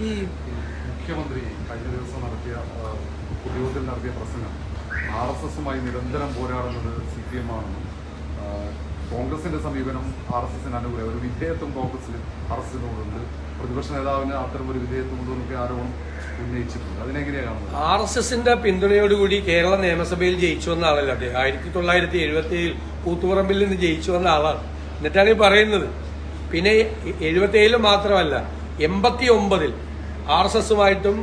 ഈ മുഖ്യമന്ത്രി കഴിഞ്ഞ ദിവസം നടത്തിയ പൊതുയോഗത്തിൽ നടത്തിയ പ്രസംഗം RSSുമായി നിരന്തരം പോരാടുന്നത് CPM ആണെന്നും കോൺഗ്രസിന്റെ സമീപനം RSSന് അനുകൂലം ഒരു വിധേയത്വം കോൺഗ്രസിൽ RSSിനോടുണ്ട്, പ്രതിപക്ഷ നേതാവിന് അത്തരം ഒരു വിധേയത്വം ഉണ്ടെന്നൊക്കെ ആരോപണം ഉന്നയിച്ചിട്ടുണ്ട്. അതിനെങ്ങനെയാണ് കാണുന്നത്? RSSന്റെ പിന്തുണയോടുകൂടി കേരള നിയമസഭയിൽ ജയിച്ചു വന്ന ആളല്ല അദ്ദേഹം. 1977 കൂത്തുപറമ്പിൽ നിന്ന് ജയിച്ചു വന്ന ആളാണ്. എന്നിട്ടാണ് ഈ പറയുന്നത്. പിന്നെ 77 മാത്രമല്ല, 89 RSSുമായിട്ടും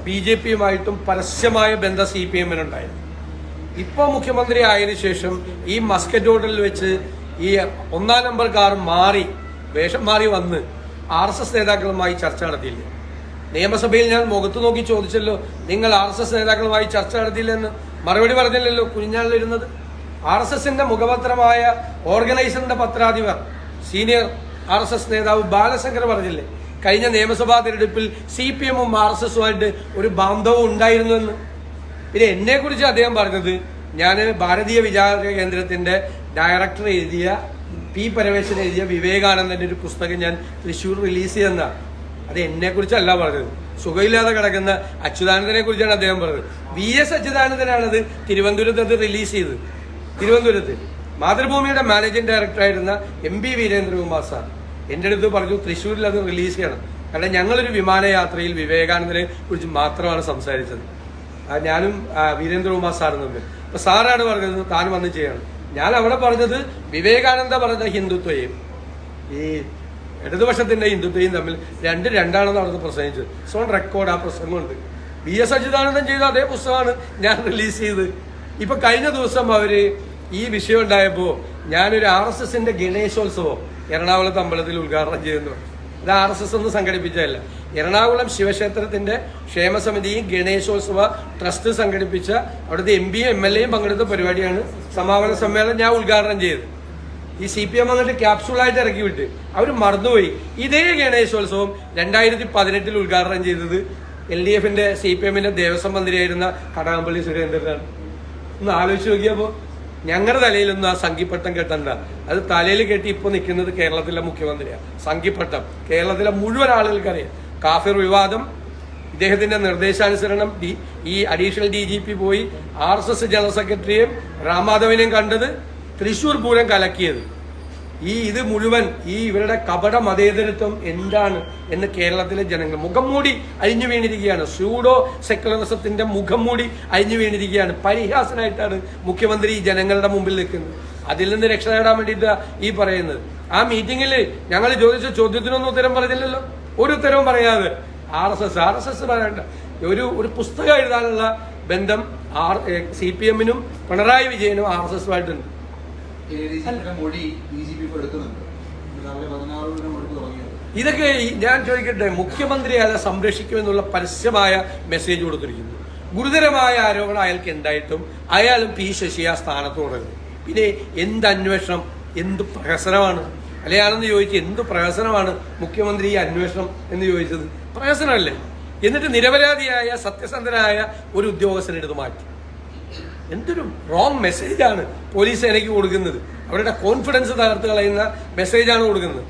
BJPയുമായിട്ടും പരസ്യമായ ബന്ധം CPMനുണ്ടായിരുന്നു. ഇപ്പോൾ മുഖ്യമന്ത്രി ആയതിനു ശേഷം ഈ മസ്കറ്റ് ഹോട്ടലിൽ വെച്ച് ഈ 1-ാം നമ്പർ കാർ വേഷം മാറി വന്ന് RSS നേതാക്കളുമായി ചർച്ച നടത്തിയില്ല. നിയമസഭയിൽ ഞാൻ മുഖത്ത് നോക്കി ചോദിച്ചല്ലോ, നിങ്ങൾ RSS നേതാക്കളുമായി ചർച്ച നടത്തിയില്ലെന്ന്. മറുപടി പറഞ്ഞില്ലല്ലോ. കുഞ്ഞാളിലിരുന്നത് RSSന്റെ മുഖപത്രമായ ഓർഗനൈസറിന്റെ പത്രാധിപർ സീനിയർ RSS നേതാവ് ബാലശങ്കർ പറഞ്ഞില്ലേ, കഴിഞ്ഞ നിയമസഭാ തെരഞ്ഞെടുപ്പിൽ CPMും RSSുമായിട്ട് ഒരു ബാന്ധവം ഉണ്ടായിരുന്നുവെന്ന്. പിന്നെ എന്നെക്കുറിച്ച് അദ്ദേഹം പറഞ്ഞത്, ഞാൻ ഭാരതീയ വിചാര കേന്ദ്രത്തിന്റെ ഡയറക്ടർ എഴുതിയ P. പരമേശ്വരൻ എഴുതിയ വിവേകാനന്ദന്റെ ഒരു പുസ്തകം ഞാൻ തൃശ്ശൂർ റിലീസ് ചെയ്യുന്നതാണ്. അത് എന്നെക്കുറിച്ചല്ല പറഞ്ഞത്. സുഖമില്ലാതെ കിടക്കുന്ന അച്യുതാനന്ദനെ കുറിച്ചാണ് അദ്ദേഹം പറഞ്ഞത്. VS അച്യുതാനന്ദനാണത് തിരുവനന്തപുരത്ത് അത് റിലീസ് ചെയ്തത്. തിരുവനന്തപുരത്ത് മാതൃഭൂമിയുടെ മാനേജിംഗ് ഡയറക്ടറായിരുന്ന MB വീരേന്ദ്രകുമാർ സാർ എൻ്റെ അടുത്ത് പറഞ്ഞു, തൃശ്ശൂരിൽ അത് റിലീസ് ചെയ്യണം. കാരണം ഞങ്ങളൊരു വിമാനയാത്രയിൽ വിവേകാനന്ദനെ കുറിച്ച് മാത്രമാണ് സംസാരിച്ചത്, ഞാനും വീരേന്ദ്രകുമാർ സാറും തമ്മിൽ. അപ്പൊ സാറാണ് പറഞ്ഞത് താൻ വന്ന് ചെയ്യണം. ഞാൻ അവിടെ പറഞ്ഞത് വിവേകാനന്ദ പറഞ്ഞ ഹിന്ദുത്വയും ഈ ഇടതുപക്ഷത്തിന്റെ ഹിന്ദുത്വയും തമ്മിൽ രണ്ടാണെന്ന് അവിടുത്തെ പ്രസംഗിച്ചത്. സോൺ റെക്കോർഡ് ആ പ്രസംഗമുണ്ട്. VS അച്യുതാനന്ദൻ ചെയ്ത അതേ പുസ്തകമാണ് ഞാൻ റിലീസ് ചെയ്തത്. ഇപ്പൊ കഴിഞ്ഞ ദിവസം അവര് ഈ വിഷയം ഉണ്ടായപ്പോ ഞാനൊരു RSSന്റെ ഗണേശോത്സവം എറണാകുളത്ത് അമ്പലത്തിൽ ഉദ്ഘാടനം ചെയ്യുന്നു. ഇത് RSS ഒന്നും സംഘടിപ്പിച്ചതല്ല. എറണാകുളം ശിവക്ഷേത്രത്തിന്റെ ക്ഷേമസമിതിയും ഗണേശോത്സവ ട്രസ്റ്റ് സംഘടിപ്പിച്ച അവിടുത്തെ MPയും MLAയും പങ്കെടുത്ത പരിപാടിയാണ് സമാപന സമ്മേളനം ഞാൻ ഉദ്ഘാടനം ചെയ്തത്. ഈ CPM വന്നിട്ട് ക്യാപ്സൂളായിട്ട് ഇറക്കി വിട്ട് അവർ മറന്നുപോയി. ഇതേ ഗണേശോത്സവം 2018 ഉദ്ഘാടനം ചെയ്തത് LDFന്റെ CPMന്റെ ദേവസ്വം മന്ത്രിയായിരുന്ന കടകംപള്ളി സുരേന്ദ്രനാണ്. ഒന്ന് ആലോചിച്ച് നോക്കിയപ്പോൾ ഞങ്ങളുടെ തലയിലൊന്നും ആ സംഘിപ്പട്ടം കെട്ടണ്ട. അത് തലയിൽ കെട്ടി ഇപ്പോൾ നിൽക്കുന്നത് കേരളത്തിലെ മുഖ്യമന്ത്രിയാണ്. സംഘിപ്പട്ടം കേരളത്തിലെ മുഴുവൻ ആളുകൾക്കറിയാം. കാഫിർ വിവാദം, ഇദ്ദേഹത്തിന്റെ നിർദ്ദേശാനുസരണം ഈ അഡീഷണൽ DGP പോയി RSS ജനറൽ സെക്രട്ടറിയെയും രാംമാധവനെയും കണ്ടത്, തൃശ്ശൂർ പൂരം കലക്കിയത്, ഇത് മുഴുവൻ ഇവരുടെ കപട മതേതരത്വം എന്താണ് എന്ന് കേരളത്തിലെ ജനങ്ങൾ മുഖംമൂടി അഴിഞ്ഞു വീണിരിക്കുകയാണ്. സ്യൂഡോ സെക്യുലറിസത്തിന്റെ മുഖംമൂടി അഴിഞ്ഞു വീണിരിക്കുകയാണ്. പരിഹാസനായിട്ടാണ് മുഖ്യമന്ത്രി ജനങ്ങളുടെ മുമ്പിൽ നിൽക്കുന്നത്. അതിൽ നിന്ന് രക്ഷ നേടാൻ വേണ്ടിയിട്ട് ഈ പറയുന്നത്. ആ മീറ്റിംഗിൽ ഞങ്ങൾ ചോദിച്ച ചോദ്യത്തിനൊന്നും ഉത്തരം പറഞ്ഞില്ലല്ലോ. ഒരു ഉത്തരവും പറയാതെ RSS പറയണ്ട. ഒരു പുസ്തകം എഴുതാനുള്ള ബന്ധം CPMനും പിണറായി വിജയനും RSSുമായിട്ടുണ്ട്. ഇതൊക്കെ ഞാൻ ചോദിക്കട്ടെ, മുഖ്യമന്ത്രി അയാളെ സംരക്ഷിക്കുമെന്നുള്ള പരസ്യമായ മെസ്സേജ് കൊടുത്തിരിക്കുന്നു. ഗുരുതരമായ ആരോപണം അയാൾക്ക് ഉണ്ടായിട്ടും അയാളും P. ശശി ആ സ്ഥാനത്ത് തുടരുന്നു. പിന്നെ എന്ത് അന്വേഷണം, എന്ത് പ്രഹസനമാണ്? അല്ലയാണെന്ന് ചോദിച്ച് എന്ത് പ്രഹസനമാണ് മുഖ്യമന്ത്രി ഈ അന്വേഷണം എന്ന് ചോദിച്ചത്? പ്രഹസനമല്ലേ? എന്നിട്ട് നിരപരാധിയായ സത്യസന്ധനായ ഒരു ഉദ്യോഗസ്ഥനെടുത്ത് മാറ്റി. എന്തൊരു റോങ് മെസ്സേജാണ് പോലീസ് സേനയ്ക്ക് കൊടുക്കുന്നത്. അവരുടെ കോൺഫിഡൻസ് തകർത്ത് കളയുന്ന മെസ്സേജാണ് കൊടുക്കുന്നത്.